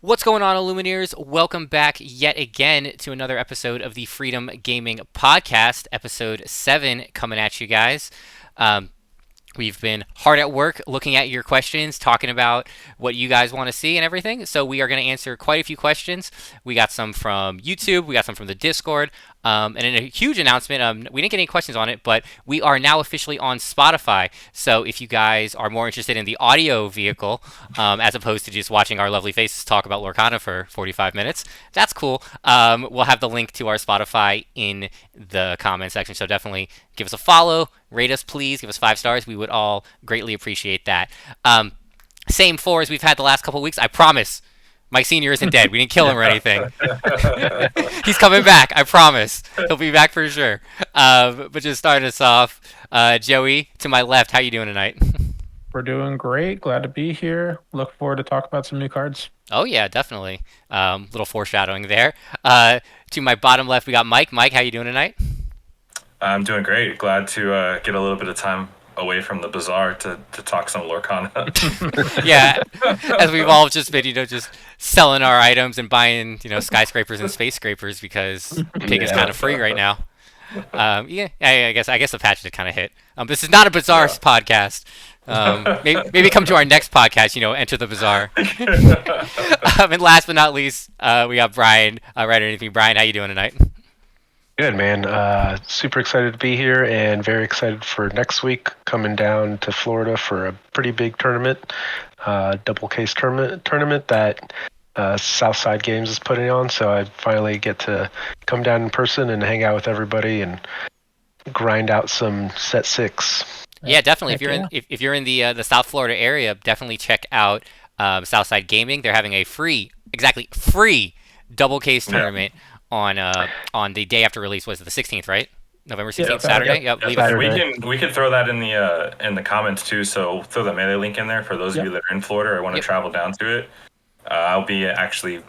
What's going on, Illumineers? Welcome back yet again to another episode of the Freedom Gaming Podcast, episode 7, coming at you guys. Um, We've been hard at work looking at your questions, talking about what you guys want to see and everything. So we are going to answer quite a few questions. We got some from YouTube, we got some from the Discord, and in a huge announcement, we didn't get any questions on it, but we are now officially on Spotify. So if you guys are more interested in the audio vehicle, as opposed to just watching our lovely faces talk about Lorcana for 45 minutes, that's cool. We'll have the link to our Spotify in the comment section. So definitely give us a follow, rate us, please. Give us 5 stars. We would all greatly appreciate that. Same four as we've had the last couple of weeks. I promise. Mike Senior isn't dead. We didn't kill him or anything. He's coming back. I promise. He'll be back for sure. But just starting us off, Joey, to my left, how you doing tonight? We're doing great. Glad to be here. Look forward to talk about some new cards. Oh yeah, definitely. Little foreshadowing there. To my bottom left, we got Mike. Mike, how you doing tonight? I'm doing great. Glad to get a little bit of time away from the bazaar to talk some Lorcana. Yeah, as we've all just been, just selling our items and buying, skyscrapers and space scrapers because pig is kind of free right now. Yeah, I guess the patch did kind of hit. This is not a bazaar podcast. Maybe come to our next podcast. Enter the bazaar. And last but not least, we got Brian. Right underneath me. Brian, how you doing tonight? Good, man. Super excited to be here and very excited for next week coming down to Florida for a pretty big tournament, double case tournament that Southside Games is putting on. So I finally get to come down in person and hang out with everybody and grind out some set 6. Yeah, definitely. If you're in the South Florida area, definitely check out Southside Gaming. They're having a free double case tournament on the day after release. Was it the 16th, right? November 16th, Saturday. Yep, we can throw that in the comments too. So throw the melee link in there for those of you that are in Florida or want to travel down to it. I'll be actually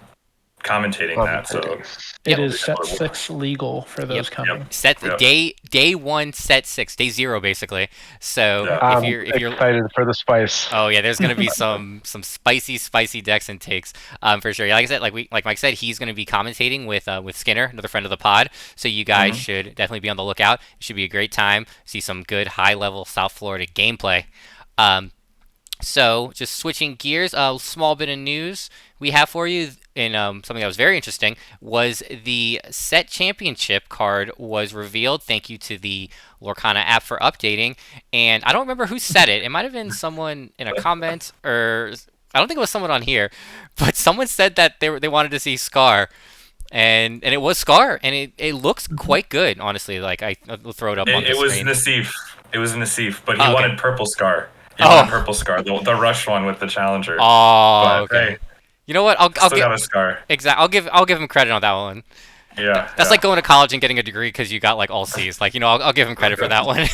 commentating that. So it is set 6 legal for those coming. Day 1, set 6, day 0 basically. So if you're excited for the spice. Oh yeah, there's gonna be some spicy decks and takes for sure. Yeah, like I said, like Mike said, he's gonna be commentating with Skinner, another friend of the pod. So you guys should definitely be on the lookout. It should be a great time. See some good high level South Florida gameplay. So just switching gears, a small bit of news we have for you. And something that was very interesting was the set championship card was revealed. Thank you to the Lorcana app for updating. And I don't remember who said it. It might have been someone in a comment, or I don't think it was someone on here, but someone said that they wanted to see Scar. And it was Scar, and it looks quite good, honestly. Like I'll throw it up on the screen. It was Nassif, but he wanted purple Scar. He wanted purple Scar, the rush one with the challenger. Oh, but, okay. Hey, you know what? I'll give got a Scar. Exactly. I'll give him credit on that one. Yeah. That's like going to college and getting a degree because you got like all C's. Like, I'll give him credit for that one.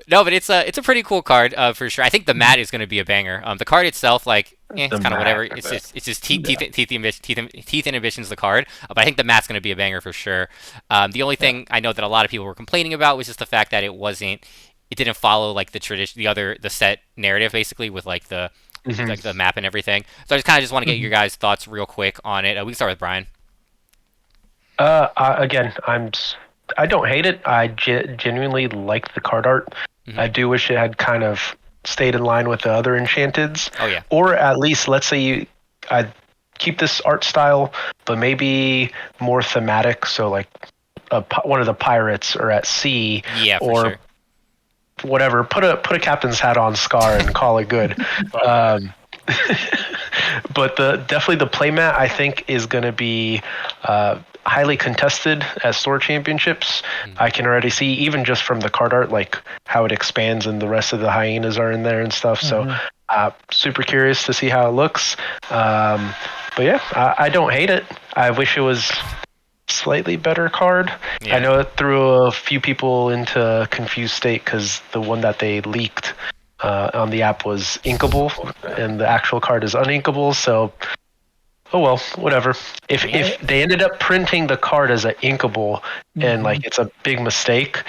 No, but it's a pretty cool card for sure. I think the mat is going to be a banger. The card itself, like, it's kind of whatever. It's just teeth inhibitions the card. But I think the mat's going to be a banger for sure. The only thing I know that a lot of people were complaining about was just the fact that it didn't follow like the set narrative basically with like the like the map and everything. So I just want to get your guys' thoughts real quick on it. We can start with Brian. Again, I don't hate it. I genuinely like the card art. I do wish it had kind of stayed in line with the other Enchanteds. Oh yeah. Or at least, let's say I keep this art style, but maybe more thematic. So like one of the pirates are at sea. Yeah, for or sure. Whatever, put a captain's hat on Scar and call it good. But definitely the playmat I think is going to be highly contested at store championships. I can already see, even just from the card art, like how it expands and the rest of the hyenas are in there and stuff. So super curious to see how it looks. But yeah, I don't hate it. I wish it was slightly better card. I know it threw a few people into confused state because the one that they leaked on the app was inkable and the actual card is uninkable. So oh well, whatever. If they ended up printing the card as an inkable and like it's a big mistake,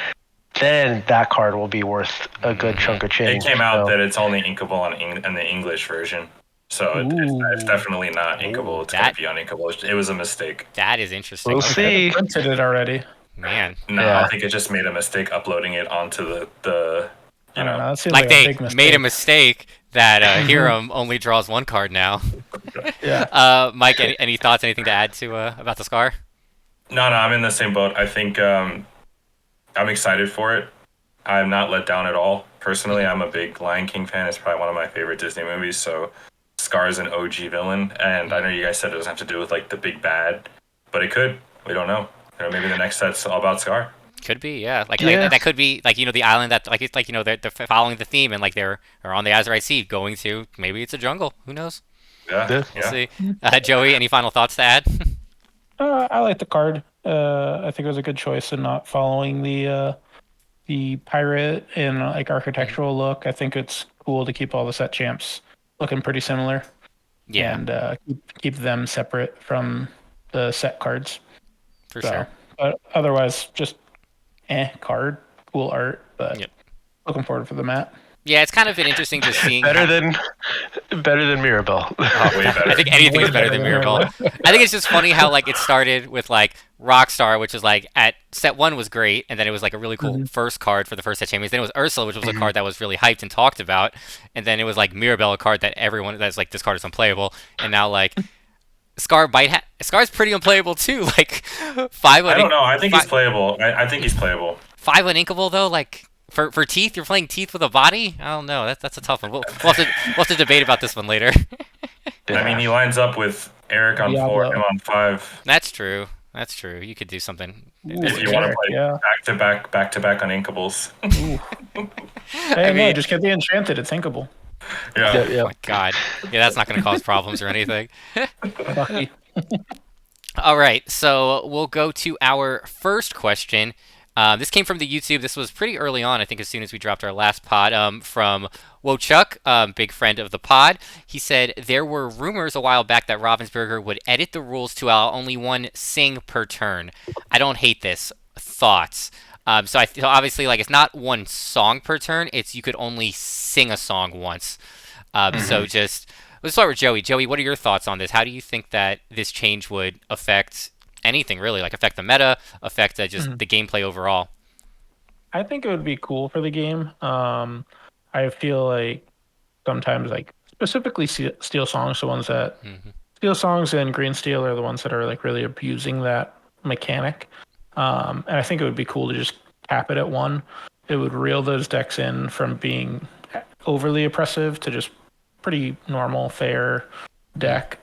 then that card will be worth a good chunk of change. It came out that it's only inkable in the English version. So it's definitely not inkable. It's going to be uninkable. It was a mistake. That is interesting. We'll see. Printed it already. Man. No, Yeah. I think it just made a mistake uploading it onto the I don't know. That seems like a they big mistake. made a mistake that Hiram only draws one card now. Yeah. Mike, any thoughts? Anything to add to about the Scar? No, I'm in the same boat. I think I'm excited for it. I'm not let down at all. Personally, I'm a big Lion King fan. It's probably one of my favorite Disney movies. So Scar's an OG villain, and I know you guys said it doesn't have to do with like the big bad, but it could. We don't know. Maybe the next set's all about Scar. Could be, yeah. Like that could be like the island that like it's like they're following the theme and like they're on the Azurite Sea going to maybe it's a jungle. Who knows? Yeah. We'll see. Joey, any final thoughts to add? I like the card. I think it was a good choice in not following the pirate and like architectural look. I think it's cool to keep all the set champs looking pretty similar. Yeah. And keep them separate from the set cards. For sure. But otherwise, just card, cool art, but looking forward for the mat. Yeah, it's kind of been interesting just seeing better than Mirabelle. Way better. I think anything is better than Mirabelle. I think it's just funny how like it started with like Rockstar, which was like at set 1 was great, and then it was like a really cool first card for the first set champions. Then it was Ursula, which was a card that was really hyped and talked about, and then it was like Mirabelle, a card that everyone that's like this card is unplayable, and now like Scar's pretty unplayable too. Like 5. I don't know. I think he's playable. I think he's playable. 5 uninkable though, like. For Teeth, you're playing Teeth with a body? I don't know. That's a tough one. We'll have to debate about this one later. I mean, he lines up with Eric on 4, him on 5. That's true. You could do something. If you want to play back to back on inkables. Hey, just get the enchanted. It's inkable. Yeah. Oh my God. Yeah, that's not going to cause problems or anything. All right, so we'll go to our first question. This came from the YouTube. This was pretty early on, I think as soon as we dropped our last pod, from Wochuck, big friend of the pod. He said, there were rumors a while back that Ravensburger would edit the rules to allow only one sing per turn. I don't hate this. Thoughts? So obviously, like, it's not one song per turn. It's you could only sing a song once. So just, let's start with Joey. Joey, what are your thoughts on this? How do you think that this change would affect anything really, like affect the meta, affect just the gameplay overall? I think it would be cool for the game. I feel like sometimes, like specifically Steel Songs, the ones that Steel Songs and Green Steel are the ones that are like really abusing that mechanic. And I think it would be cool to just cap it at 1. It would reel those decks in from being overly oppressive to just pretty normal, fair deck.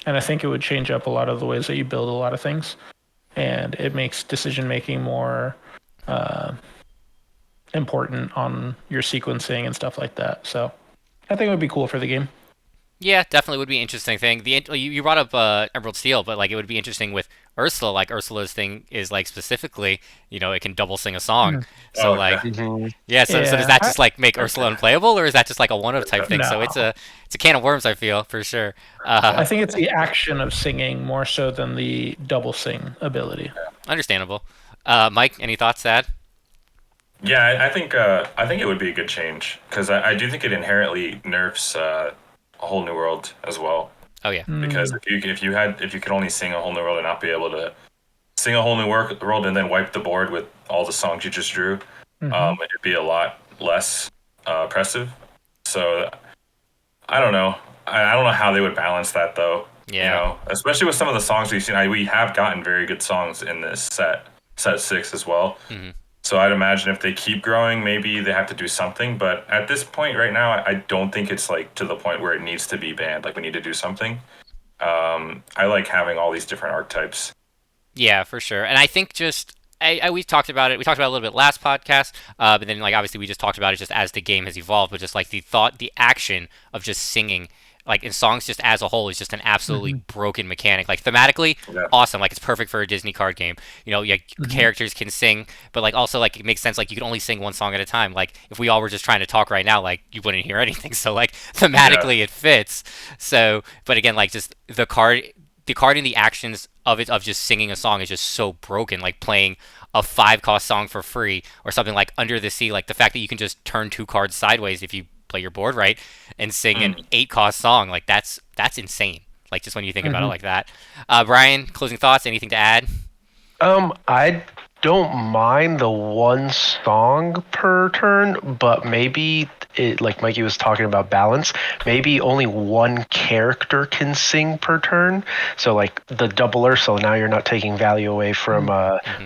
And I think it would change up a lot of the ways that you build a lot of things. And it makes decision making more important on your sequencing and stuff like that. So I think it would be cool for the game. Yeah, definitely would be an interesting thing. You brought up Emerald Steel, but like it would be interesting with Ursula. Like Ursula's thing is like specifically, it can double sing a song. So so does that just like make Ursula unplayable, or is that just like a one-of type thing? No. So it's a can of worms, I feel, for sure. I think it's the action of singing more so than the double sing ability. Understandable. Mike, any thoughts to add? Yeah, I think it would be a good change because I do think it inherently nerfs A Whole New World as well. Oh yeah. Because if you could only sing A Whole New World and not be able to sing A Whole New World and then wipe the board with all the songs you just drew, it'd be a lot less oppressive. So I don't know. I don't know how they would balance that though. Yeah. Especially with some of the songs we've seen. We have gotten very good songs in this set 6 as well. So I'd imagine if they keep growing, maybe they have to do something. But at this point right now, I don't think it's like to the point where it needs to be banned. Like we need to do something. I like having all these different archetypes. Yeah, for sure. And I think we talked about it. We talked about it a little bit last podcast, but then like obviously we just talked about it just as the game has evolved. But just like the action of just singing, like in songs just as a whole, is just an absolutely broken mechanic. Like thematically, awesome. Like it's perfect for a Disney card game. Characters can sing, but like also like it makes sense. Like you can only sing one song at a time. Like if we all were just trying to talk right now, like you wouldn't hear anything. So like thematically it fits. So, but again, like just the card and the actions of just singing a song is just so broken. Like playing a 5-cost song for free or something like Under the Sea. Like the fact that you can just turn 2 cards sideways if you play your board right and sing an 8-cost song. Like that's insane. Like just when you think about it like that. Brian, closing thoughts? Anything to add? I don't mind the one song per turn, but maybe it, like Mikey was talking about balance, maybe only one character can sing per turn. So like the double Ursula, now you're not taking value away from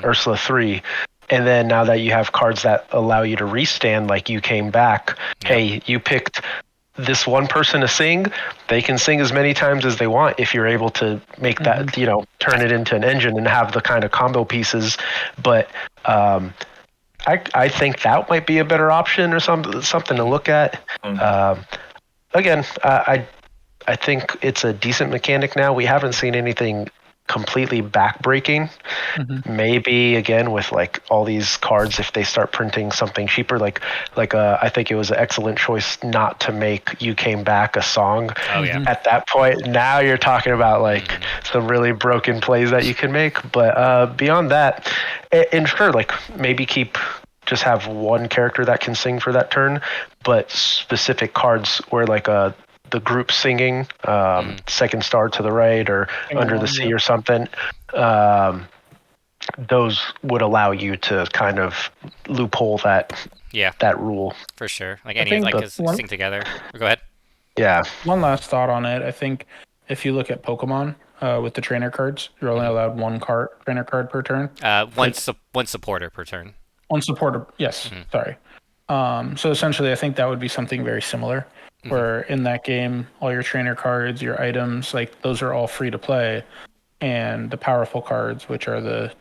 Ursula 3. And then now that you have cards that allow you to restand, like you came back, hey, you picked this one person to sing, they can sing as many times as they want if you're able to make that, you know, turn it into an engine and have the kind of combo pieces. But I think that might be a better option or something to look at. Again, I think it's a decent mechanic now. We haven't seen anything completely backbreaking. Maybe again with like all these cards, if they start printing something cheaper, like I think it was an excellent choice not to make "You Came Back" a song. At that point, now you're talking about like some really broken plays that you can make. But beyond that, and sure, like maybe just have one character that can sing for that turn, but specific cards where like the group singing, Second Star to the Right or Under the Sea or something, those would allow you to kind of loophole that rule. For sure. Like any like sing together. Go ahead. Yeah. One last thought on it. I think if you look at Pokemon with the trainer cards, you're only allowed one trainer card per turn. One supporter per turn. One supporter. Yes. Sorry. So essentially, I think that would be something very similar. Where in that game, all your trainer cards, your items, like those are all free to play, and the powerful cards, which are the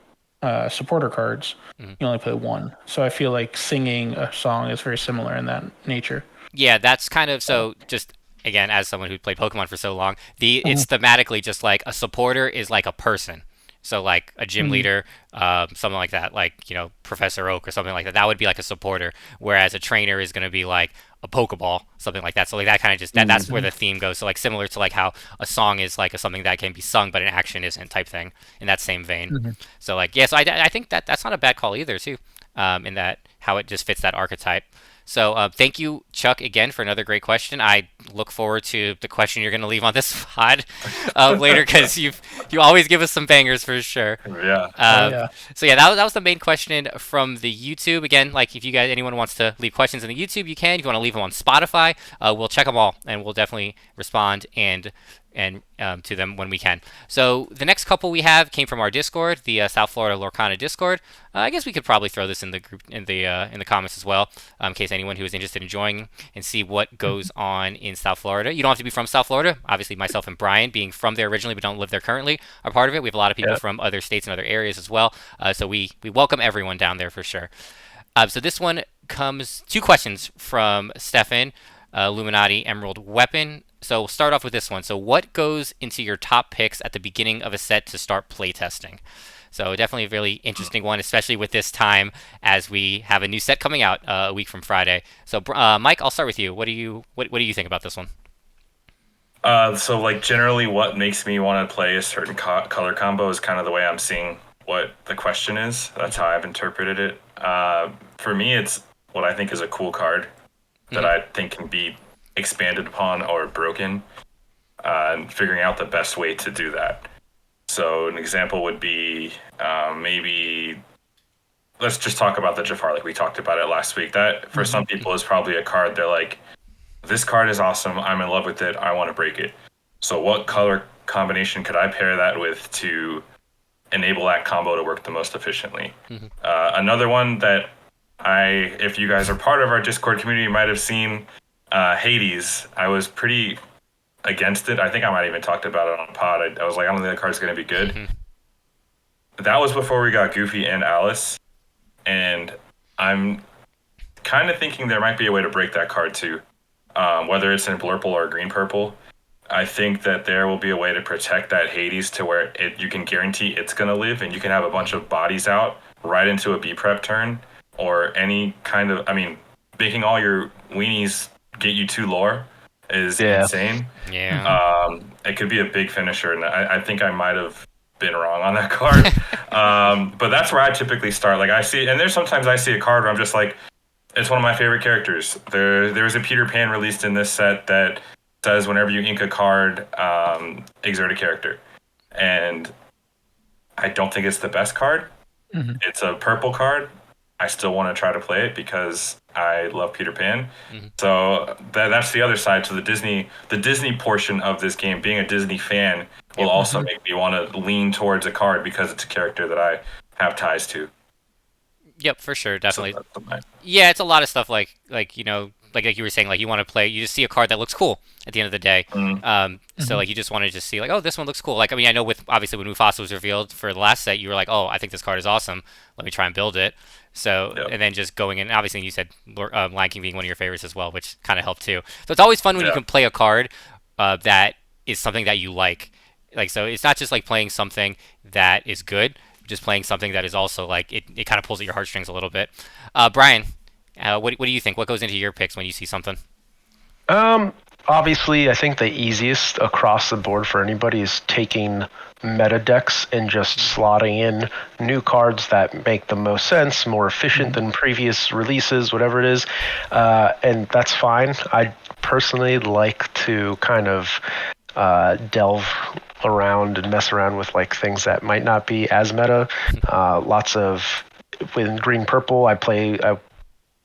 supporter cards, you only play one. So I feel like singing a song is very similar in that nature. Yeah, that's kind of so. Just again, as someone who played Pokemon for so long, it's thematically just like a supporter is like a person. So like a gym leader, something like that, like, you know, Professor Oak or something like that. That would be like a supporter, whereas a trainer is going to be like a Pokeball, something like that. So like that kind of just that's where the theme goes. So like similar to like how a song is like something that can be sung but an action isn't type thing in that same vein. So like so I think that's not a bad call either too, in that how it just fits that archetype. So thank you, Chuck, again for another great question. I look forward to the question you're going to leave on this pod later, because you always give us some bangers for sure. So yeah, that was the main question from the YouTube. Again, like if you guys anyone wants to leave questions in the YouTube, you can. If you want to leave them on Spotify, we'll check them all and we'll definitely respond and to them when we can. So the next couple we have came from our Discord, the South Florida Lorcana Discord. I guess we could probably throw this in the group in the comments as well, in case anyone who is interested in joining and see what goes on in South Florida. You don't have to be from South Florida. Obviously, myself and Brian, being from there originally but don't live there currently, are part of it. We have a lot of people from other states and other areas as well. So we welcome everyone down there for sure. So this one comes 2 questions from Stefan, Illuminati Emerald Weapon. So we'll start off with this one. So what goes into your top picks at the beginning of a set to start playtesting? So definitely a really interesting one, especially with this time as we have a new set coming out a week from Friday. So Mike, I'll start with you. What do you think about this one? So like generally what makes me want to play a certain color combo is kind of the way I'm seeing what the question is. That's how I've interpreted it. For me, it's what I think is a cool card that I think can be expanded upon or broken, and figuring out the best way to do that. So an example would be maybe let's just talk about the Jafar like we talked about it last week. That for some people is probably a card they're like, this card is awesome, I'm in love with it, I want to break it. So what color combination could I pair that with to enable that combo to work the most efficiently? Another one that if you guys are part of our Discord community, you might have seen Hades. I was pretty against it. I think I might even talked about it on pod. I was like, I don't think the card's going to be good. That was before we got Goofy and Alice. And I'm kind of thinking there might be a way to break that card too. Whether it's in Blurple or Green Purple. I think that there will be a way to protect that Hades to where you can guarantee it's going to live, and you can have a bunch of bodies out right into a B prep turn or any kind of, making all your weenies get you 2 lore is insane. It could be a big finisher, and I think I might have been wrong on that card. But that's where I typically start. Like I see, and there's sometimes I see a card where I'm just like, It's one of my favorite characters. There's a Peter Pan released in this set that says whenever you ink a card, exert a character. And I don't think it's the best card. Mhm. It's a purple card. I still want to try to play it because I love Peter Pan. So that's the other side to the Disney portion of this game. Being a Disney fan will also make me want to lean towards a card because it's a character that I have ties to. Yep, for sure, So definitely. that's my- Yeah, it's a lot of stuff like you know, like you were saying, like you want to play, you just see a card that looks cool at the end of the day. So like you just want to just see like, oh, this one looks cool. Like I mean, I know with obviously when Mufasa was revealed for the last set, you were like, oh, I think this card is awesome. Let me try and build it. So Yep. and then just going in, obviously you said Lion King being one of your favorites as well, which kind of helped too. So it's always fun when you Yeah. can play a card that is something that you like. Like so, it's not just like playing something that is good, just playing something that is also like it kind of pulls at your heartstrings a little bit. Brian, what do you think? What goes into your picks when you see something? Obviously, I think the easiest across the board for anybody is taking meta decks and just slotting in new cards that make the most sense, more efficient than previous releases, whatever it is. And that's fine. I personally like to kind of delve around and mess around with like things that might not be as meta. Lots of with green purple, I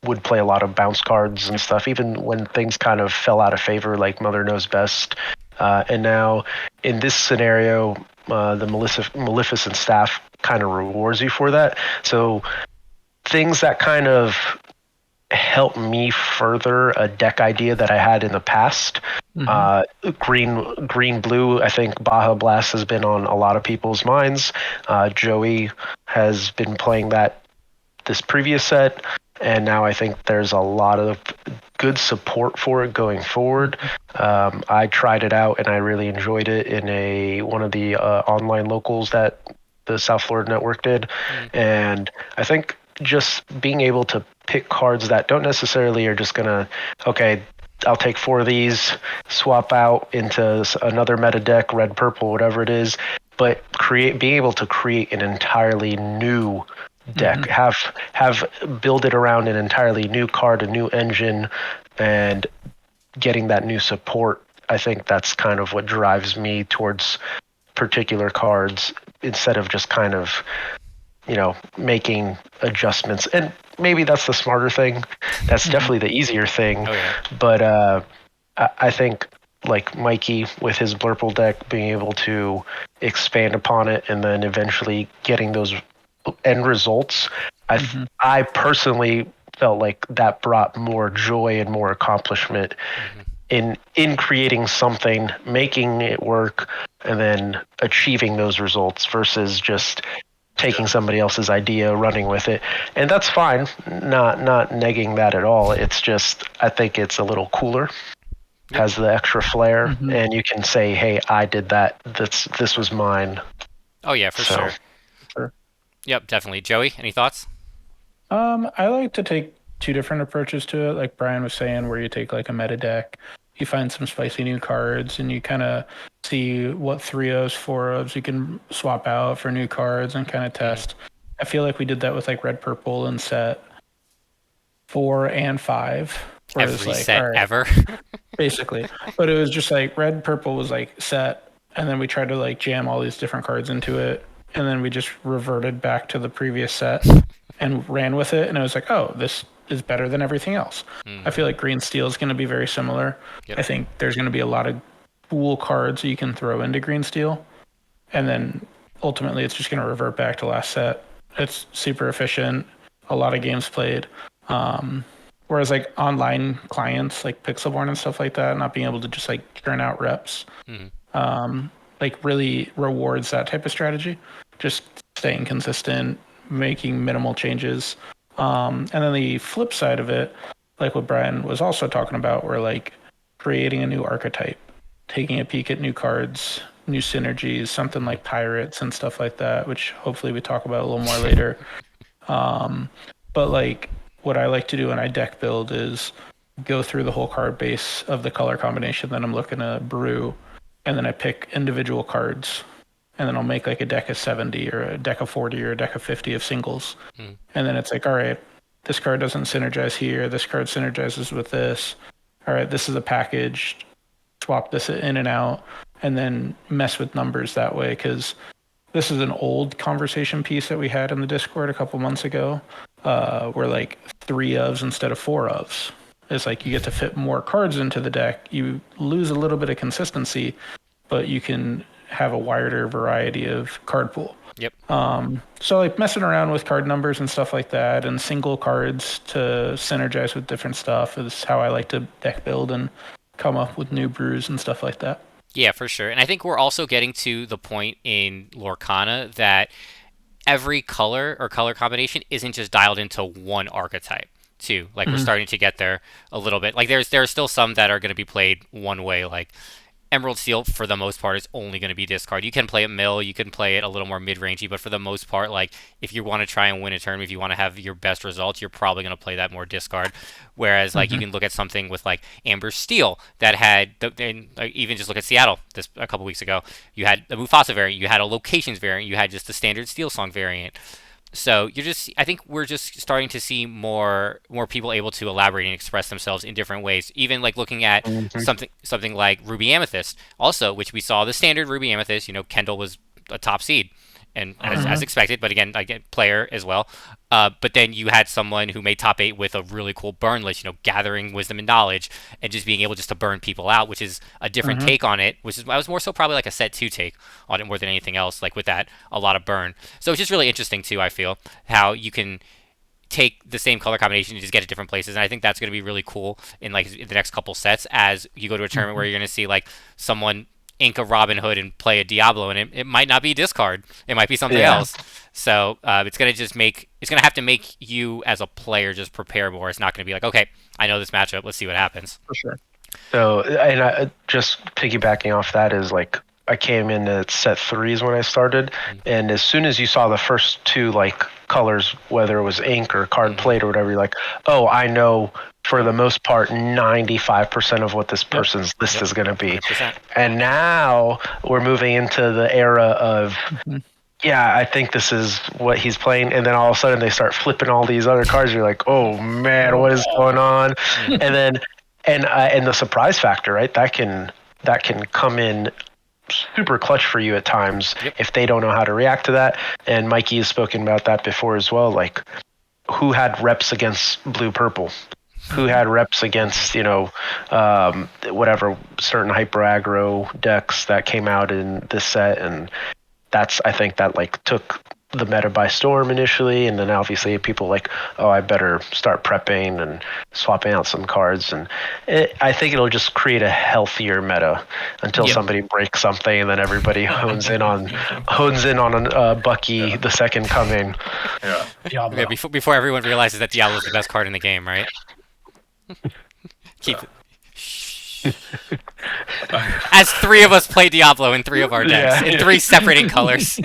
would play a lot of bounce cards and stuff, even when things kind of fell out of favor, like Mother Knows Best. And now in this scenario, the Maleficent staff kind of rewards you for that. So things that kind of help me further a deck idea that I had in the past. Green, blue. I think Baja Blast has been on a lot of people's minds. Joey has been playing that this previous set, and now I think there's a lot of good support for it going forward. I tried it out and I really enjoyed it in one of the online locals that the South Florida Network did, and I think just being able to pick cards that don't necessarily are just gonna okay. I'll take 4 of these, swap out into another meta deck, red, purple, whatever it is, but being able to create an entirely new deck, have build it around an entirely new card, a new engine, and getting that new support. I think that's kind of what drives me towards particular cards instead of just kind of making adjustments. And maybe that's the smarter thing. That's definitely the easier thing. Oh yeah. But I think like Mikey with his Blurple deck being able to expand upon it and then eventually getting those end results, I personally felt like that brought more joy and more accomplishment in creating something, making it work, and then achieving those results versus just taking somebody else's idea, running with it. And that's fine. Not negging that at all. It's just I think it's a little cooler. Has the extra flair, and you can say, "Hey, I did that. This was mine." Oh yeah, for sure. Sure. Yep, definitely. Joey, any thoughts? I like to take 2 different approaches to it, like Brian was saying, where you take like a meta deck, you find some spicy new cards, and you kind of see what 3-0s, 4-0s you can swap out for new cards and kind of test. I feel like we did that with like red, purple in set 4 and 5. Where it was Every like, set all right, ever. basically. But it was just like red, purple was like set, and then we tried to like jam all these different cards into it, and then we just reverted back to the previous set and ran with it, and it was like, oh, this is better than everything else. I feel like green steel is going to be very similar. Yep. I think there's going to be a lot of cool cards you can throw into green steel, and then ultimately it's just going to revert back to last set. It's super efficient, a lot of games played. Whereas like online clients like Pixelborn and stuff like that, not being able to just like churn out reps, like really rewards that type of strategy. Just staying consistent, making minimal changes. And then the flip side of it, like what Brian was also talking about, where like creating a new archetype, taking a peek at new cards, new synergies, something like pirates and stuff like that, which hopefully we talk about a little more later. But like what I like to do when I deck build is go through the whole card base of the color combination that I'm looking to brew, and then I pick individual cards, and then I'll make like a deck of 70 or a deck of 40 or a deck of 50 of singles. And then it's like, all right, this card doesn't synergize here. This card synergizes with this. All right, this is a package. Swap this in and out, and then mess with numbers that way. Because this is an old conversation piece that we had in the Discord a couple months ago, where like 3 ofs instead of 4 ofs. It's like you get to fit more cards into the deck. You lose a little bit of consistency, but you can have a wider variety of card pool. Yep. So like messing around with card numbers and stuff like that, and single cards to synergize with different stuff is how I like to deck build and come up with new brews and stuff like that. Yeah, for sure. And I think we're also getting to the point in Lorcana that every color or color combination isn't just dialed into one archetype too. Like we're starting to get there a little bit. Like there are still some that are going to be played one way. Like Emerald Steel, for the most part, is only going to be discard. You can play it mill, you can play it a little more mid-rangey, but for the most part, like if you want to try and win a tournament, if you want to have your best results, you're probably going to play that more discard. Whereas, like you can look at something with like Amber Steel that had, and even just look at Seattle this a couple weeks ago. You had a Mufasa variant, you had a locations variant, you had just the standard Steel Song variant. So I think we're just starting to see more people able to elaborate and express themselves in different ways. Even like looking at something like Ruby Amethyst, also, which we saw the standard Ruby Amethyst. Kendall was a top seed, and as expected, but again, player as well. But then you had someone who made top 8 with a really cool burn list, gathering wisdom and knowledge, and just being able just to burn people out, which is a different take on it. I was more so probably like a set 2 take on it more than anything else. Like with that, a lot of burn. So it's just really interesting too. I feel how you can take the same color combination and just get it different places, and I think that's going to be really cool in like the next couple sets as you go to a tournament where you're going to see like someone ink a Robin Hood and play a Diablo, and it might not be discard. It might be something else. So it's going to have to make you as a player just prepare more. It's not going to be like, okay, I know this matchup. Let's see what happens. For sure. So, and just piggybacking off that is like I came in at set 3s when I started, and as soon as you saw the first 2 like colors, whether it was ink or card plate or whatever, you're like, oh, I know for the most part 95% of what this person's list is going to be. 100%. And now we're moving into the era of yeah, I think this is what he's playing, and then all of a sudden they start flipping all these other cards. You're like, oh man, what is going on? And then and the surprise factor, right? That can come in super clutch for you at times if they don't know how to react to that. And Mikey has spoken about that before as well. Like, who had reps against blue purple? Who had reps against whatever certain hyper aggro decks that came out in this set? And that's, I think that like took the meta by storm initially, and then obviously people like, oh, I better start prepping and swapping out some cards, and I think it'll just create a healthier meta until somebody breaks something, and then everybody hones in on Bucky the second coming. Yeah, before everyone realizes that Diablo is the best card in the game, right? Keep it. As 3 of us play Diablo in 3 of our decks in 3 separating colors.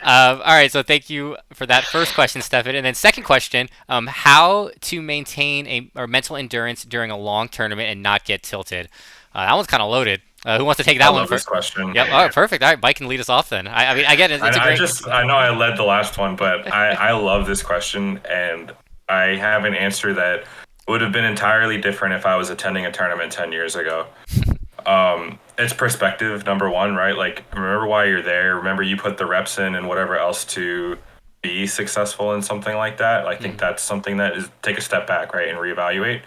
All right, so thank you for that first question, Stefan. And then second question, how to maintain a mental endurance during a long tournament and not get tilted. That one's kind of loaded. Who wants to take that one first? This question. Yep. All right, perfect. All right, Mike can lead us off then. I mean, I get it. I know I led the last one, but I love this question, and I have an answer that would have been entirely different if I was attending a tournament 10 years ago. It's perspective, number one, right? Like, remember why you're there. Remember you put the reps in and whatever else to be successful in something like that. I think that's something that is take a step back, right, and reevaluate.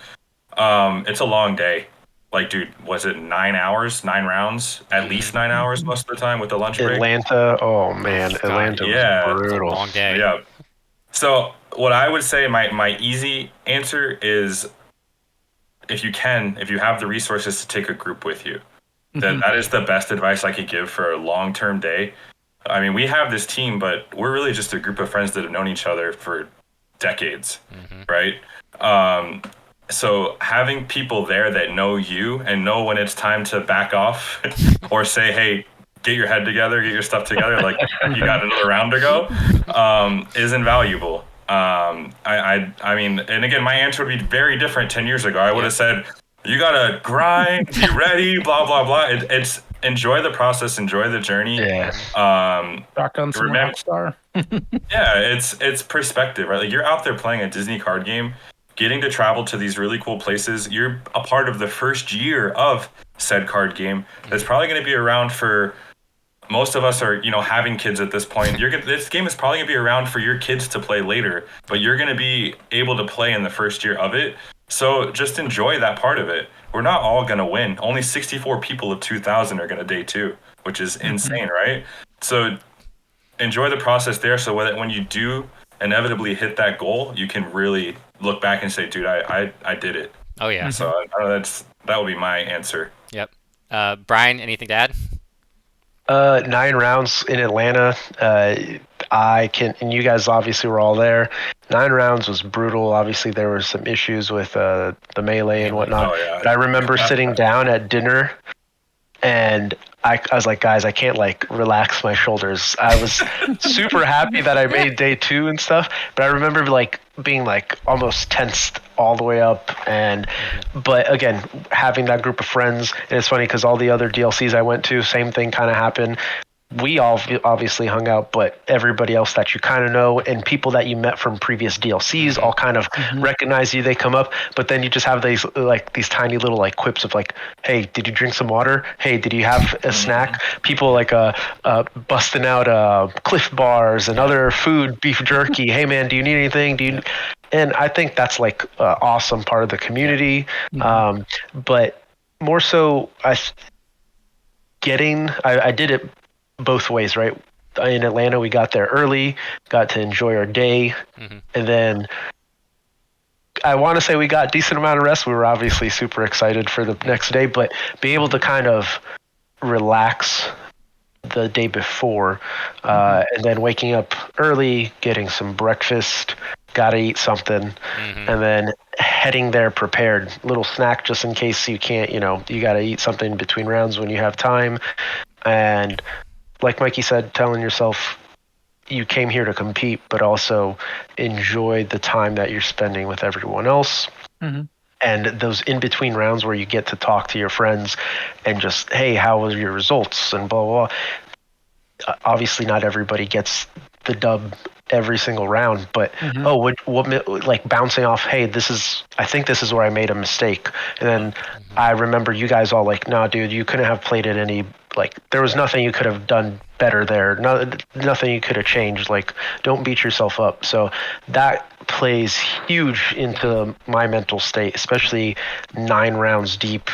It's a long day. Like, dude, was it 9 hours, 9 rounds? At least 9 hours most of the time with the lunch break. Atlanta, oh man, Atlanta was brutal. Long day. Yeah. So what I would say, my easy answer is, if you have the resources to take a group with you, then that is the best advice I could give for a long-term day. I mean, we have this team, but we're really just a group of friends that have known each other for decades, right? So having people there that know you and know when it's time to back off or say, hey, get your head together, get your stuff together, like you got another round to go, is invaluable. I mean, and again, my answer would be very different 10 years ago. I would have said, You gotta grind, be ready, blah blah blah. It's enjoy the process, enjoy the journey. Yeah. Shotgun some Remember, Rockstar. yeah, it's perspective, right? Like you're out there playing a Disney card game, getting to travel to these really cool places. You're a part of the first year of said card game. That's probably going to be around for most of us are, having kids at this point. This game is probably going to be around for your kids to play later, but you're going to be able to play in the first year of it. So just enjoy that part of it. We're not all going to win. Only 64 people of 2,000 are going to day two, which is insane, right? So enjoy the process there so that when you do inevitably hit that goal, you can really look back and say, dude, I did it. Oh yeah. So that would be my answer. Yep. Brian, anything to add? 9 rounds in Atlanta. And you guys obviously were all there. 9 rounds was brutal. Obviously, there were some issues with the melee and whatnot. Oh, yeah. But I remember sitting down at dinner, and I was like, guys, I can't relax my shoulders. I was super happy that I made day 2 and stuff, but I remember being almost tensed all the way up. But again, having that group of friends, and it's funny because all the other DLCs I went to, same thing kind of happened. We all obviously hung out, but everybody else that you kind of know and people that you met from previous DLCs all kind of recognize you. They come up, but then you just have these tiny little quips of hey, did you drink some water? Hey, did you have a snack? People busting out Cliff Bars and other food, beef jerky. Hey man, do you need anything? And I think that's an awesome part of the community. But more so, I did it both ways, right? In Atlanta, we got there early, got to enjoy our day, and then I want to say we got a decent amount of rest. We were obviously super excited for the next day, but being able to kind of relax the day before, and then waking up early, getting some breakfast, gotta eat something, and then heading there prepared, little snack just in case you can't, you gotta eat something between rounds when you have time. And like Mikey said, telling yourself you came here to compete, but also enjoy the time that you're spending with everyone else. And those in between rounds where you get to talk to your friends and just, hey, how was your results and blah, blah, blah. Obviously not everybody gets the dub every single round, but what bouncing off, hey, I think this is where I made a mistake. And then I remember you guys all nah, dude, you couldn't have played it any, there was nothing you could have done better there. Nothing you could have changed. Don't beat yourself up. So that plays huge into my mental state, especially 9 rounds deep.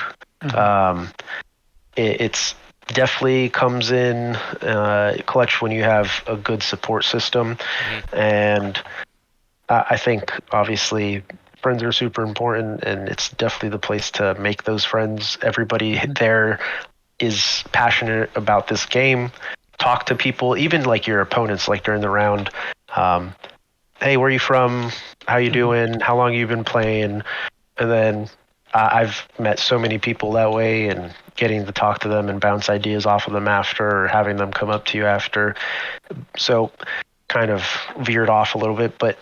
It's definitely comes in clutch when you have a good support system. And I think obviously friends are super important, and it's definitely the place to make those friends. Everybody there is passionate about this game. Talk to people, even your opponents, during the round. Hey, where are you from? How you doing? How long you been playing? And then I've met so many people that way, and getting to talk to them and bounce ideas off of them after, or having them come up to you after. So kind of veered off a little bit, but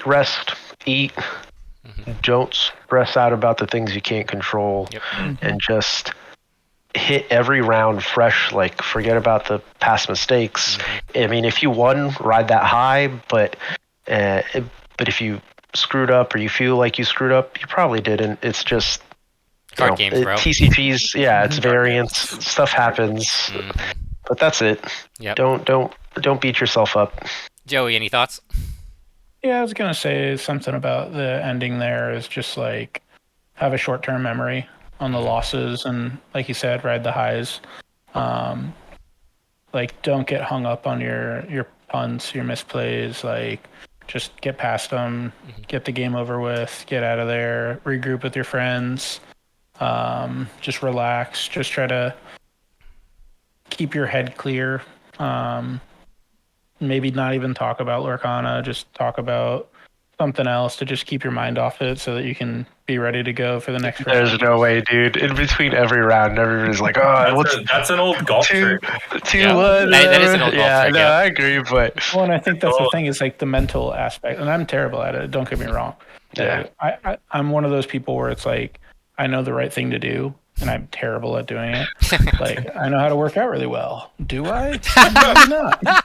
rest, eat, don't stress out about the things you can't control, and just hit every round fresh. Forget about the past mistakes. I mean, if you won, ride that high, but if you screwed up or you feel like you screwed up, you probably didn't. It's just card games, bro. TCPs, it's variance, stuff happens, but that's it. Don't beat yourself up. Joey, any thoughts? Yeah, I was gonna say something about the ending there is just have a short-term memory on the losses, and like you said, ride the highs. Don't get hung up on your punts, your misplays. Just get past them, get the game over with, get out of there, regroup with your friends, just relax, just try to keep your head clear. Maybe not even talk about Lorcana, just talk about something else to just keep your mind off it so that you can be ready to go for the next round. There's no way, dude. In between every round, everybody's that's an old golf trick. 2-1. That is an old golf trick. I agree, but and I think that's the thing is the mental aspect, and I'm terrible at it. Don't get me wrong, Yeah. I'm one of those people where it's like I know the right thing to do, and I'm terrible at doing it. Like I know how to work out really well. Do I? Maybe not.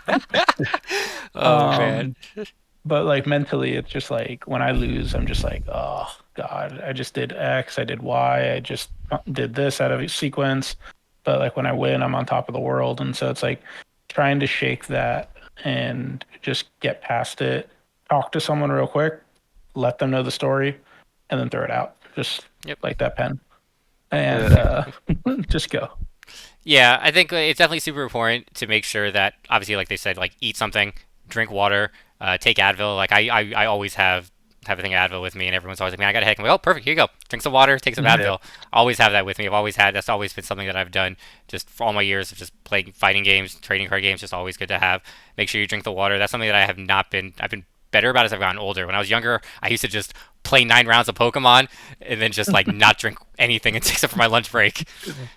Oh man. Um, but like mentally, it's just like when I lose, I'm just like, oh God, I just did X, I did Y, I just did this out of a sequence. But like when I win, I'm on top of the world, and so it's like trying to shake that and just get past it. Talk to someone real quick, let them know the story, and then throw it out. Just Yep. like that pen, and just go. Yeah, I think it's definitely super important to make sure that obviously, like they said, like eat something, drink water, take Advil. Like I always have a thing of Advil with me, and everyone's always like, "Man, I got a headache." I'm like, "Oh, perfect. Here you go. Drink some water, take some Yeah. Advil." Always have that with me. I've always had. That's always been something that I've done just for all my years of just playing fighting games, trading card games. Just always good to have. Make sure you drink the water. That's something that I have not been. I've been better about as I've gotten older. When I was younger, I used to just play 9 rounds of Pokemon and then just like not drink anything except for my lunch break.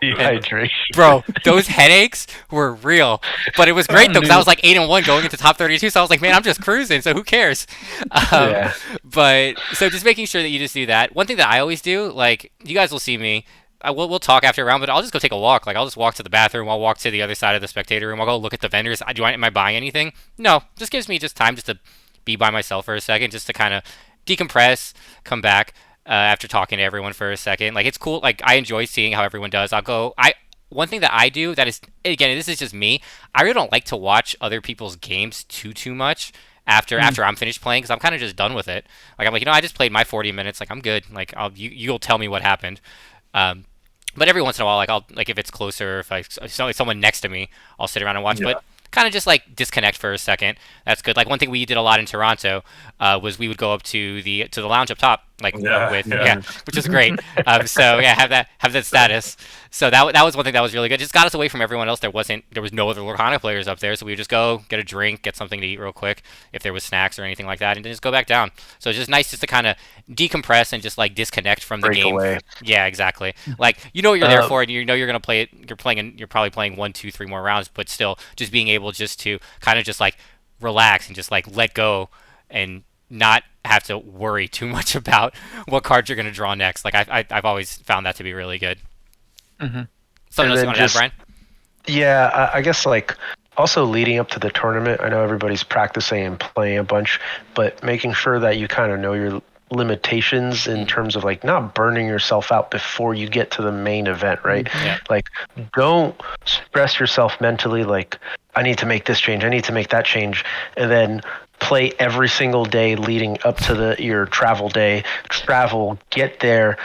And Dehydration. bro, those headaches were real. But it was great though, because I was like 8-1 going into top 32. So I was like, man, I'm just cruising. So who cares? Um, Yeah. but so just making sure that you just do that. One thing that I always do, like you guys will see me. We'll talk after a round, but I'll just go take a walk. Like I'll just walk to the bathroom. I'll walk to the other side of the spectator room. I'll go look at the vendors. Am I buying anything? No, just gives me just time just to be by myself for a second, just to kind of decompress, come back after talking to everyone for a second. Like it's cool. Like I enjoy seeing how everyone does. I'll go. I One thing that I do that is, again, this is just me. I really don't like to watch other people's games too much after I'm finished playing, because I'm kind of just done with it. Like I'm like, I just played my 40 minutes. Like I'm good. Like you'll tell me what happened. Um, but every once in a while, like I'll like if it's closer, if someone next to me, I'll sit around and watch. Yeah. But kind of just like disconnect for a second. That's good. Like one thing we did a lot in Toronto was we would go up to the lounge up top, like which is great. So yeah, have that status. So that was one thing that was really good. Just got us away from everyone else. There was no other Lorcana players up there, so we would just go get a drink, get something to eat real quick, if there was snacks or anything like that, and then just go back down. So it's just nice just to kind of decompress and just like disconnect from the Break game. away. Yeah, exactly. Like you know what you're there for, and you know you're gonna play it. You're probably playing 1, 2, 3 more rounds, but still, just being able just to kind of just like relax and just like let go and not have to worry too much about what cards you're gonna draw next. Like I've always found that to be really good. Mm-hmm. Something else you And then want to add, just Brian? Yeah, I guess like also leading up to the tournament, I know everybody's practicing and playing a bunch, but making sure that you kind of know your limitations in terms of like not burning yourself out before you get to the main event, right? Yeah. Like don't stress yourself mentally like I need to make this change, I need to make that change, and then play every single day leading up to your travel day, travel, get there,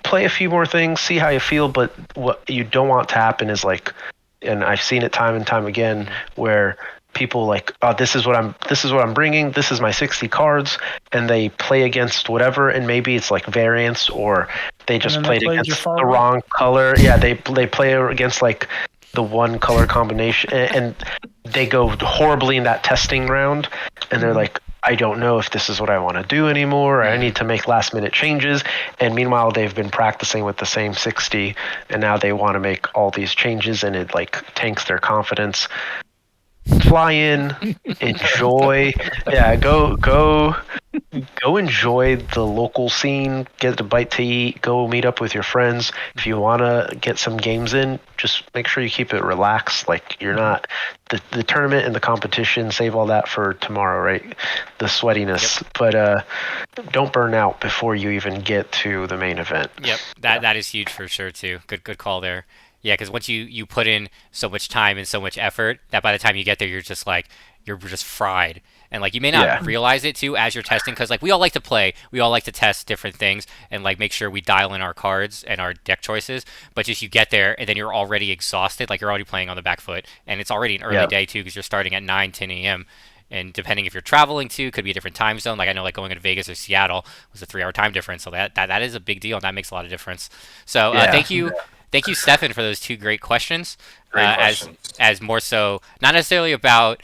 play a few more things, see how you feel, but what you don't want to happen is like, and I've seen it time and time again where people like, oh, this is what I'm bringing, this is my 60 cards, and they play against whatever, and maybe it's like variants, or they just played against the wrong color. Yeah, they play against like the one color combination, and they go horribly in that testing round, and they're like, I don't know if this is what I want to do anymore, or I need to make last minute changes. And meanwhile, they've been practicing with the same 60, and now they want to make all these changes, and it like tanks their confidence. Fly in, enjoy. Yeah, go enjoy the local scene, get a bite to eat, go meet up with your friends. If you want to get some games in, just make sure you keep it relaxed. Like you're not the tournament and the competition, save all that for tomorrow, right? The sweatiness. Yep. But don't burn out before you even get to the main event. Yep, that is huge for sure too. Good call there. Yeah, because once you put in so much time and so much effort, that by the time you get there, you're just fried. And like you may not realize it too as you're testing, because like we all like to play, we all like to test different things and like make sure we dial in our cards and our deck choices. But just you get there and then you're already exhausted, like you're already playing on the back foot, and it's already an early day too, because you're starting at 9, 10 a.m. And depending if you're traveling to, could be a different time zone. Like I know, like going to Vegas or Seattle was a 3-hour time difference, so that is a big deal, and that makes a lot of difference. So thank you, Stefan, for those two great questions. Great questions. As more so, not necessarily about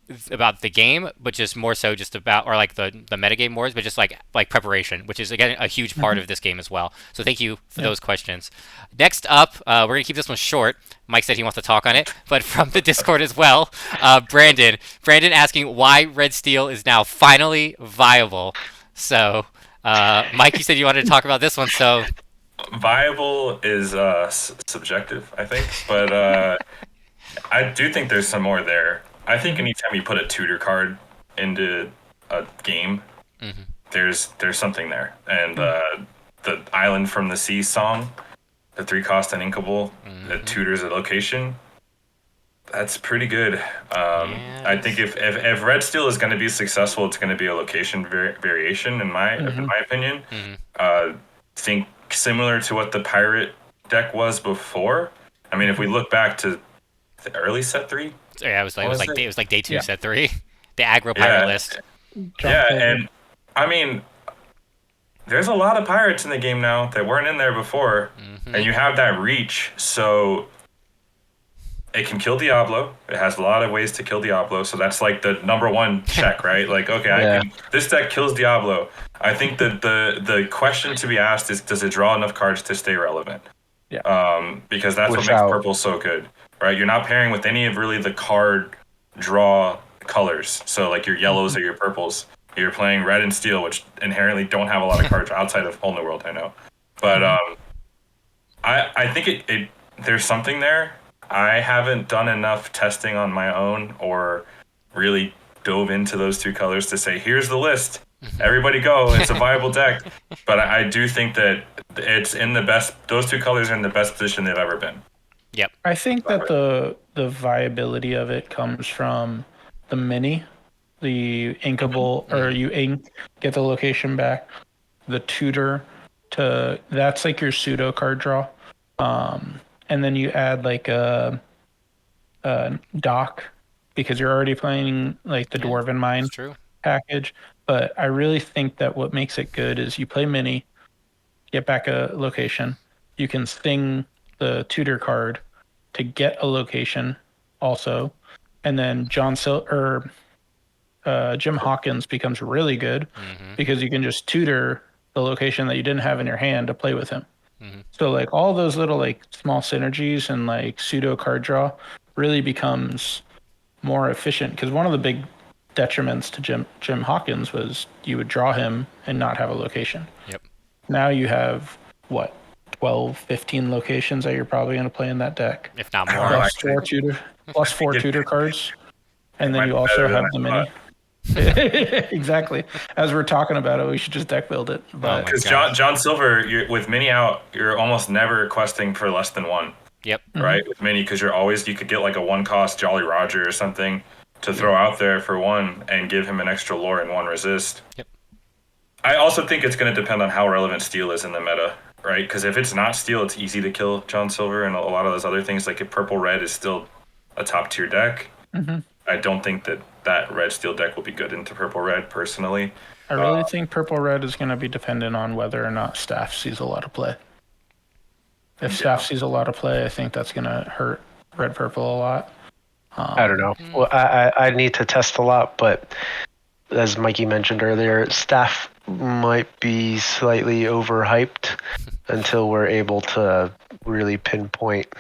the game, but just more so just about, or like the metagame wars, but just like preparation, which is again a huge part of this game as well. So thank you for those questions. Next up, we're gonna keep this one short. Mike said he wants to talk on it, but from the Discord as well, Brandon asking why Red Steel is now finally viable. So Mike, you said you wanted to talk about this one, so Viable is subjective, I think, but I do think there's some more there. I think anytime you put a tutor card into a game, there's something there. And the Island from the Sea song, the 3-cost and inkable, that tutors a location, that's pretty good. I think if Red Steel is going to be successful, it's going to be a location variation, in my opinion. Think similar to what the pirate deck was before. I mean, if we look back to the early set 3, yeah, it was like day 2, Yeah. set 3, the aggro pirate list. and I mean, there's a lot of pirates in the game now that weren't in there before, and you have that reach, so it can kill Diablo. It has a lot of ways to kill Diablo, so that's like the number one check, right? Like, okay, this deck kills Diablo. I think that the question to be asked is, does it draw enough cards to stay relevant? Yeah. Because that's what makes purple so good, right? You're not pairing with any of really the card draw colors, so like your yellows or your purples. You're playing red and steel, which inherently don't have a lot of cards outside of Whole New World, I know. But I think it there's something there. I haven't done enough testing on my own or really dove into those 2 colors to say, here's the list. Everybody go. It's a viable deck. But I do think that it's in the best. Those 2 colors are in the best position they've ever been. Yep. I think that the viability of it comes from the mini, the inkable, or you ink, get the location back, the tutor that's like your pseudo card draw. And then you add like a dock because you're already playing like the Dwarven Mine package. But I really think that what makes it good is you play mini, get back a location. You can sting the tutor card to get a location also. And then Jim Hawkins becomes really good because you can just tutor the location that you didn't have in your hand to play with him. So like all those little like small synergies and like pseudo card draw really becomes more efficient, because one of the big detriments to Jim Hawkins was you would draw him and not have a location. Yep. Now you have what, 12, 15 locations that you're probably going to play in that deck. If not more. Plus four tutor cards. And then you also have the mini. Exactly. As we're talking about it, we should just deck build it. But because John Silver, with mini out, you're almost never questing for less than 1. Yep. Right, with mini, because you could get like a 1-cost Jolly Roger or something to throw out there for 1 and give him an extra lore and 1 resist. Yep. I also think it's going to depend on how relevant steel is in the meta, right? Because if it's not steel, it's easy to kill John Silver and a lot of those other things. Like if purple red is still a top tier deck, I don't think that red steel deck will be good into purple red personally. I really think purple red is going to be dependent on whether or not staff sees a lot of play. If staff sees a lot of play, I think that's going to hurt red purple a lot. I don't know. Well, I need to test a lot, but as Mikey mentioned earlier, staff might be slightly overhyped until we're able to really pinpoint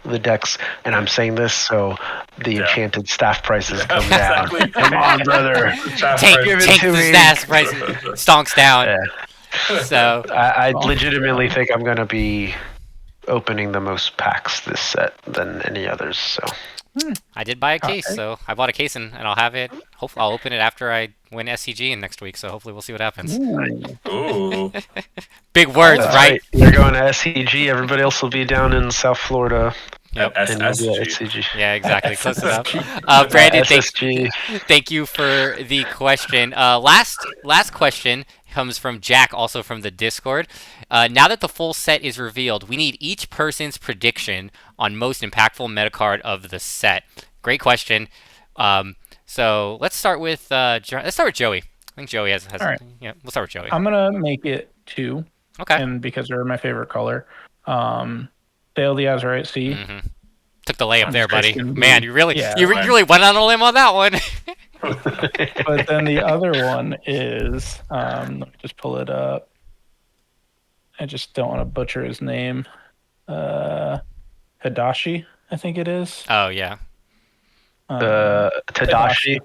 the decks. And I'm saying this so the enchanted staff prices come down. Come on, brother. Take the staff prices. Stonks down. Yeah. So I legitimately think I'm going to be opening the most packs this set than any others. So I did buy a case, so I bought a case and I'll have it. Hopefully, I'll open it after I win SCG in next week. So hopefully, we'll see what happens. Ooh. Big words, That's right? You're going to SCG. Everybody else will be down in South Florida. Yep. And you'll be at SCG. Yeah, exactly. Close enough. Brandon, thank you for the question. Last question comes from Jack, also from the Discord. Now that the full set is revealed, we need each person's prediction on most impactful meta card of the set. Great question. So let's start with Joey. I think Joey has. All right. Yeah, we'll start with Joey. I'm gonna make it 2. Okay. And because they're my favorite color, Sail the Azurite Sea. Took the layup there, buddy. Christian Man, Blue. you really Yeah, really went on a limb on that one. But then the other one is, let me just pull it up. I just don't want to butcher his name. Hadashi, I think it is. Oh yeah. Tadashi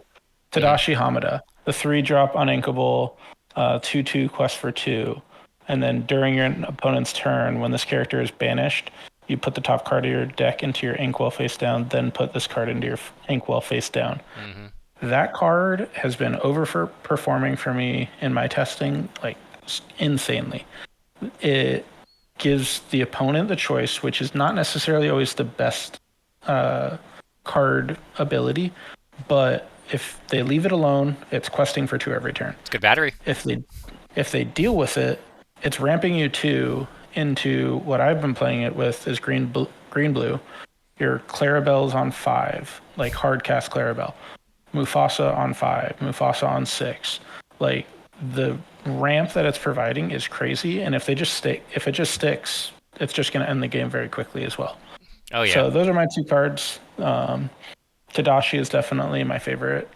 Hamada. The 3-drop uninkable 2/2 quest for 2. And then during your opponent's turn, when this character is banished, you put the top card of your deck into your inkwell face down, then put this card into your inkwell face down. That card has been overperforming for me in my testing, like insanely. It gives the opponent the choice, which is not necessarily always the best card ability, but if they leave it alone, it's questing for 2 every turn. It's good battery. If they deal with it, it's ramping you 2 into what I've been playing it with is green blue. Your Clarabelle's on 5, like hard cast Clarabelle. Mufasa on 5, Mufasa on 6. Like the ramp that it's providing is crazy, and if it just sticks, it's just going to end the game very quickly as well. Oh yeah. So those are my 2 cards. Tadashi is definitely my favorite.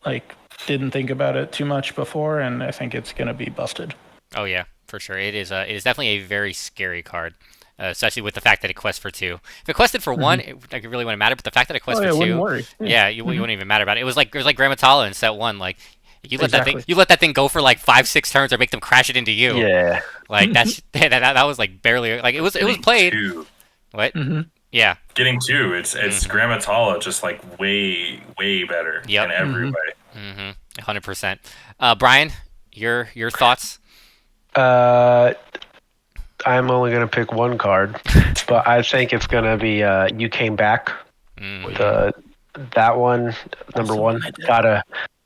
Like, didn't think about it too much before, and I think it's going to be busted. Oh yeah, for sure. It is definitely a very scary card, especially with the fact that it quests for 2. If it quested for 1, it really wouldn't matter. But the fact that it quests for 2, wouldn't worry. Yeah, you wouldn't even matter about it. It was like Gramatala in set 1. Like you let that thing go for like 5-6 turns or make them crash it into you. Yeah. Like that was like barely like it was played. 2. What? Yeah. Getting 2, it's Gramatala just like way better in every way. 100%. Brian, your thoughts? I'm only gonna pick one card, but I think it's gonna be You Came Back. That one, number 1, got a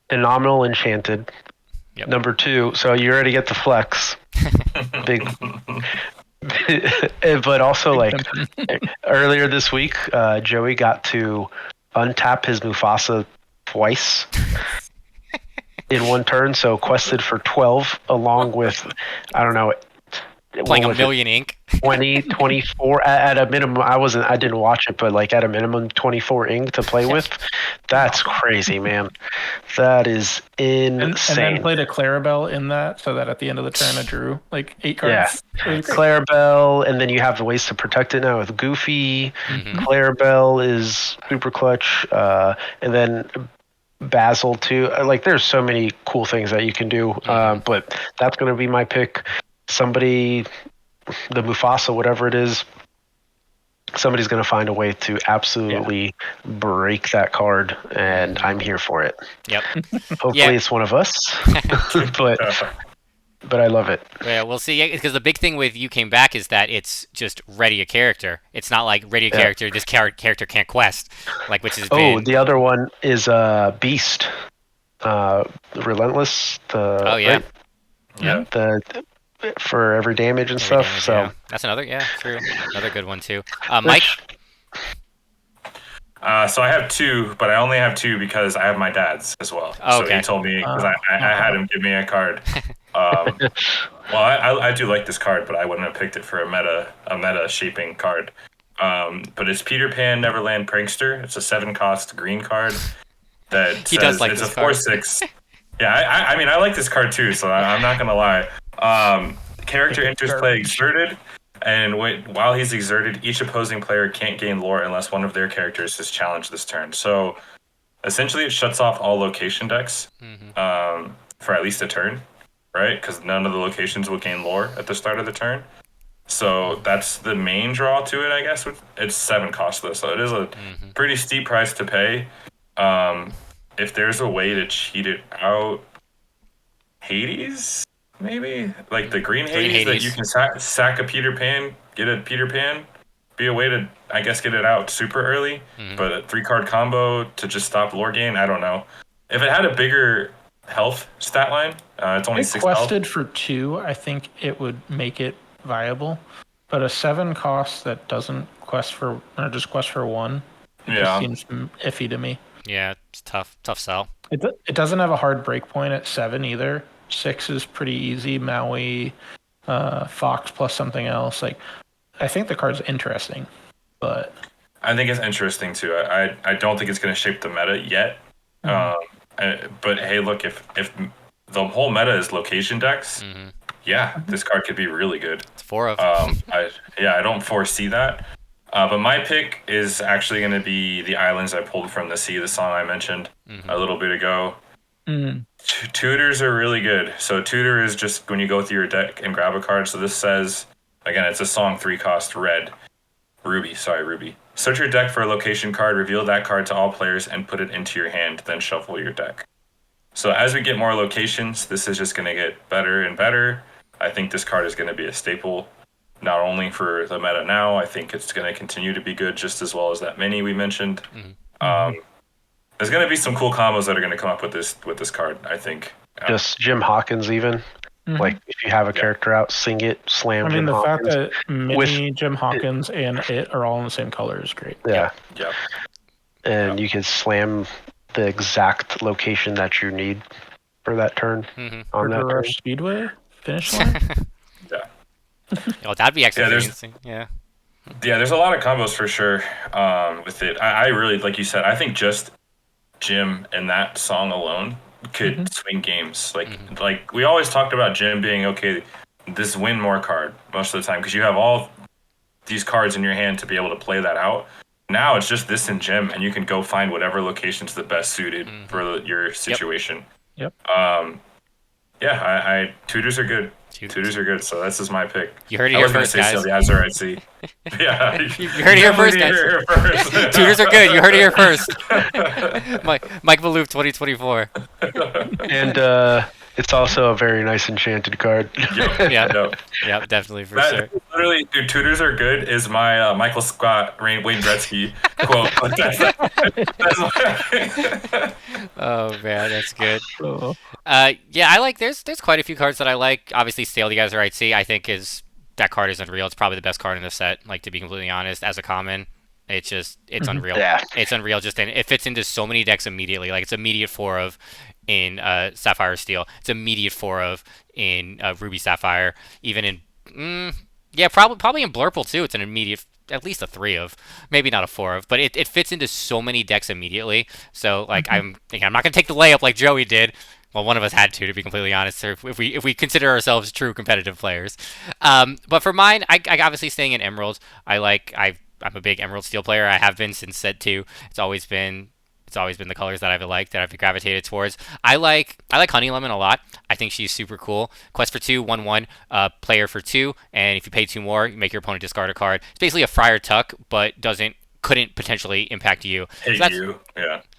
phenomenal enchanted. Yep. Number 2, so you already get the flex. Big. But also, like earlier this week, Joey got to untap his Mufasa twice in one turn, so quested for 12 along with, I don't know, playing a million ink. 20, 24 at a minimum. I didn't watch it, but like at a minimum 24 ink to play with. That's crazy, man. That is insane. And then played a Clarabelle in that, so that at the end of the turn I drew like 8 cards. Yeah, Clarabelle, and then you have the ways to protect it now with Goofy. Clarabelle is super clutch, and then Basil too. Like, there's so many cool things that you can do, but that's going to be my pick. Somebody, the Mufasa, whatever it is, somebody's going to find a way to absolutely break that card, and I'm here for it. Yep. Hopefully it's one of us, but I love it. Yeah, we'll see. Because the big thing with You Came Back is that it's just ready a character. It's not like ready a character, this character can't quest, like, which is the other one is Beast, Relentless. Right? Yeah. For every damage and stuff. Damage, so yeah. That's true. Another good one too. Mike. So I have 2, but I only have 2 because I have my dad's as well. Oh, okay. So he told me, because I had him give me a card. Well, I do like this card, but I wouldn't have picked it for a meta shaping card. But it's Peter Pan Neverland Prankster. It's a 7-cost green card that he does like it's this a card. 4/6. Yeah, I mean I like this card too, so I'm not gonna lie. Character enters play exerted, and while he's exerted, each opposing player can't gain lore unless one of their characters is challenged this turn. So essentially, it shuts off all location decks for at least a turn, right? Because none of the locations will gain lore at the start of the turn. So that's the main draw to it, I guess. It's 7 cost though, so it is a pretty steep price to pay. If there's a way to cheat it out, Hades, maybe? Like the green Hades that you can sack a Peter Pan, get a Peter Pan, be a way to, I guess, get it out super early. But a 3-card combo to just stop lore gain, I don't know. If it had a bigger health stat line, it's only 6 health. Quested for 2, I think it would make it viable. But a 7 cost that doesn't quest for, or just quest for 1, just seems iffy to me. Yeah, it's tough sell. It doesn't have a hard break point at 7 either. 6 is pretty easy. Maui, Fox plus something else. Like, I think the card's interesting, but I think it's interesting too. I don't think it's going to shape the meta yet. But hey, look, if the whole meta is location decks, this card could be really good. It's 4 of. I don't foresee that. But my pick is actually going to be The Islands I Pulled from the Sea, the song I mentioned a little bit ago. Tutors are really good. So tutor is just when you go through your deck and grab a card. So this says, again, it's a song 3 cost red. Ruby. Search your deck for a location card, reveal that card to all players, and put it into your hand, then shuffle your deck. So as we get more locations, this is just going to get better and better. I think this card is going to be a staple, not only for the meta now, I think it's going to continue to be good just as well as that mini we mentioned. There's going to be some cool combos that are going to come up with this card, I think. Just Jim Hawkins even. Like, if you have a character out, sing it, slam I mean, Jim the Hawkins. fact that Mini, Jim Hawkins, and it are all in the same color is great. Yeah. Yep. And you can slam the exact location that you need for that turn. On that turn. Rush Speedway finish line. Yeah. Oh, that'd be actually there's- interesting. Yeah. Yeah, there's a lot of combos for sure with it. I really, like you said, I think just Jim and that song alone could swing games. Like we always talked about Jim being, okay, this win more card most of the time because you have all these cards in your hand to be able to play that out. Now it's just this and Jim, and you can go find whatever location's the best suited for your situation. Yep. Yeah, tutors are good. Tutors are good, so this is my pick. You heard it here first, guys. The Azurite Sea. Yeah, you heard it here first, guys. Tutors are good. You heard it here first. Mike Maloof, 2024. And it's also a very nice enchanted card. Yeah, definitely for sure. Literally, dude, tutors are good is my Michael Scott, Wayne Gretzky quote. Oh man, that's good. Yeah, I like. There's quite a few cards that I like. Obviously, Sail the Azurite Sea, I think that card is unreal. It's probably the best card in the set. Like, to be completely honest, as a common, it's unreal. Yeah. It's unreal. It fits into so many decks immediately. Like, it's immediate 4 of in Sapphire Steel. It's immediate 4 of in Ruby Sapphire. Even in probably in Blurple too. It's an immediate, at least a 3 of, maybe not a 4 of, but it fits into so many decks immediately. So like I'm not gonna take the layup like Joey did. Well, one of us had to be completely honest. If we consider ourselves true competitive players. But for mine, I obviously staying in Emeralds. I'm a big Emerald Steel player. I have been since set 2. It's always been the colors that I've liked, that I've gravitated towards. I like Honey Lemon a lot. I think she's super cool. Quest for 2, 1/1, player for 2, and if you pay 2 more, you make your opponent discard a card. It's basically a Friar Tuck, but couldn't potentially impact you.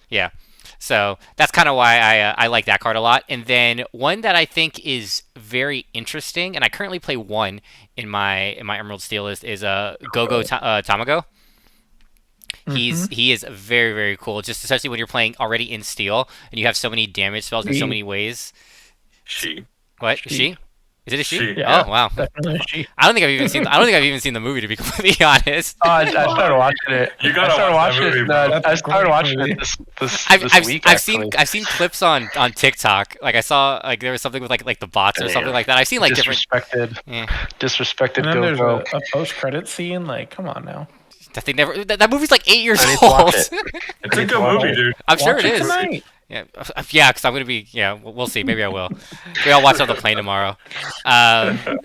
Yeah. So that's kind of why I like that card a lot. And then one that I think is very interesting, and I currently play one in my Emerald Steel list, is Go-Go Tamago. He is very, very cool, just especially when you're playing already in Steel and you have so many damage spells in so many ways. She. Is it a she? Yeah, oh wow, definitely a she. I don't think I've even seen the movie, to be completely honest. I started watching it. You gotta watch that movie, bro. I started watching it this week. I've seen clips on TikTok. Like, I saw like there was something with like the bots or something like that. I've seen like disrespected And then there's Go-Go. a post-credit scene. Like, come on now. that mov's like 8 years I need to old. watch it. It's a good movie, dude. I'm sure Watch it is. tonight. Yeah, because I'm gonna be. Yeah, we'll see. Maybe I will. Maybe I'll watch it on the plane tomorrow.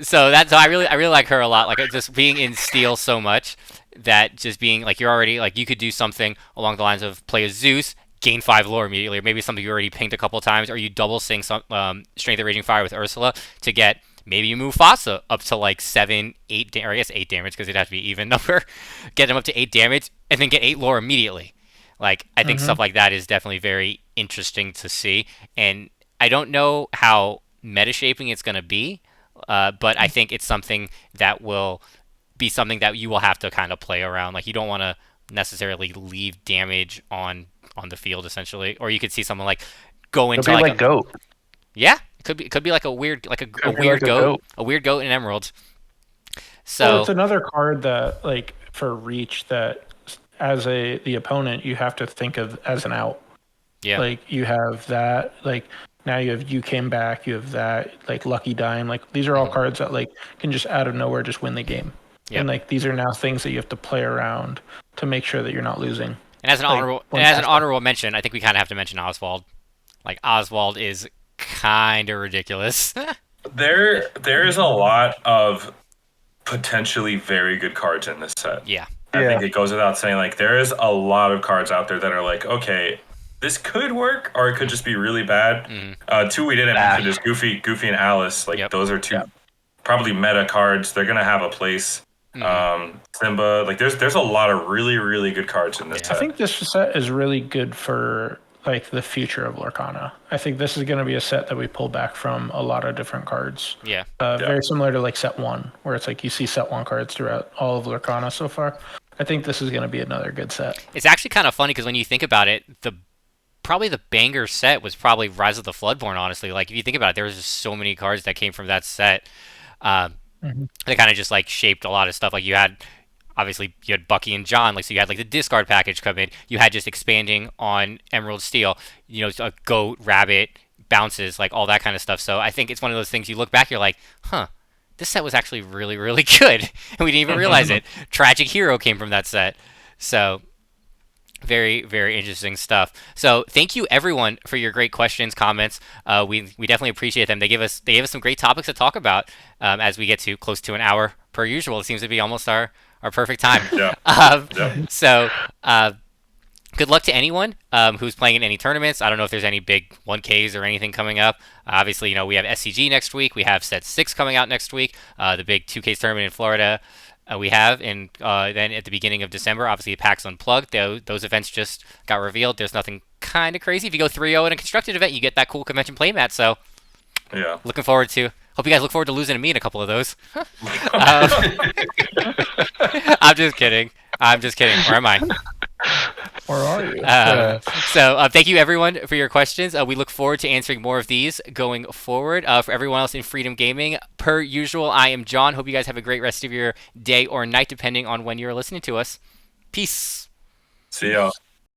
So I really like her a lot. Like, just being in Steel so much, that just being like, you're already like, you could do something along the lines of play a Zeus, gain 5 lore immediately, or maybe something you already pinged a couple times, or you double sync some Strength of Raging Fire with Ursula to get. Maybe you move Fasa up to like 7, 8, or I guess 8 damage, because it'd have to be even number. Get them up to 8 damage, and then get 8 lore immediately. Like, I think stuff like that is definitely very interesting to see. And I don't know how meta shaping it's going to be, but I think it's something that will be something that you will have to kind of play around. Like, you don't want to necessarily leave damage on the field, essentially. Or you could see someone like go into It'll be like Goat. Yeah, it could be like a weird goat, a weird goat in Emeralds. So Well, it's another card that, like, for reach, that as the opponent you have to think of as an out. yeah, Like, you have that, like, now you came back, you have that, like, Lucky Dime. Like, these are all cards that, like, can just out of nowhere just win the game. Yep. And, like, these are now things that you have to play around to make sure that you're not losing. And as an honorable mention, I think we kind of have to mention Oswald. Like, Oswald is kind of ridiculous. There is a lot of potentially very good cards in this set. Yeah. I think it goes without saying, like, there is a lot of cards out there that are like, okay, this could work, or it could just be really bad. Mm-hmm. Two we didn't mention is Goofy and Alice. Like those are two probably meta cards. They're gonna have a place. Simba, like there's a lot of really good cards in this set. I think this set is really good for like the future of Lorcana. I think this is going to be a set that we pull back from a lot of different cards. Yeah. Very similar to like set 1, where it's like you see set 1 cards throughout all of Lorcana so far. I think this is going to be another good set. It's actually kind of funny because when you think about it, probably the banger set was probably Rise of the Floodborn. Honestly, like if you think about it, there was just so many cards that came from that set. They kind of just like shaped a lot of stuff. Like you had Bucky and John, like so you had like the discard package come in. You had just expanding on Emerald Steel, a goat, rabbit, bounces, like all that kind of stuff. So I think it's one of those things you look back, you're like, huh, this set was actually really good, and we didn't even realize it. Tragic Hero came from that set, so very interesting stuff. So thank you everyone for your great questions, comments. We definitely appreciate them. They gave us some great topics to talk about as we get to close to an hour per usual. It seems to be almost our perfect time. So good luck to anyone who's playing in any tournaments. I don't know if there's any big 1Ks or anything coming up. Obviously, we have SCG next week. We have Set 6 coming out next week. The big 2Ks tournament in Florida we have. And then at the beginning of December, obviously, PAX Unplugged. Those events just got revealed. There's nothing kind of crazy. If you go 3-0 in a constructed event, you get that cool convention playmat. So looking forward to... Hope you guys look forward to losing to me in a couple of those. I'm just kidding. Where am I? Where are you? So thank you everyone for your questions. We look forward to answering more of these going forward. For everyone else in Freedom Gaming, per usual, I am John. Hope you guys have a great rest of your day or night, depending on when you're listening to us. Peace. See y'all.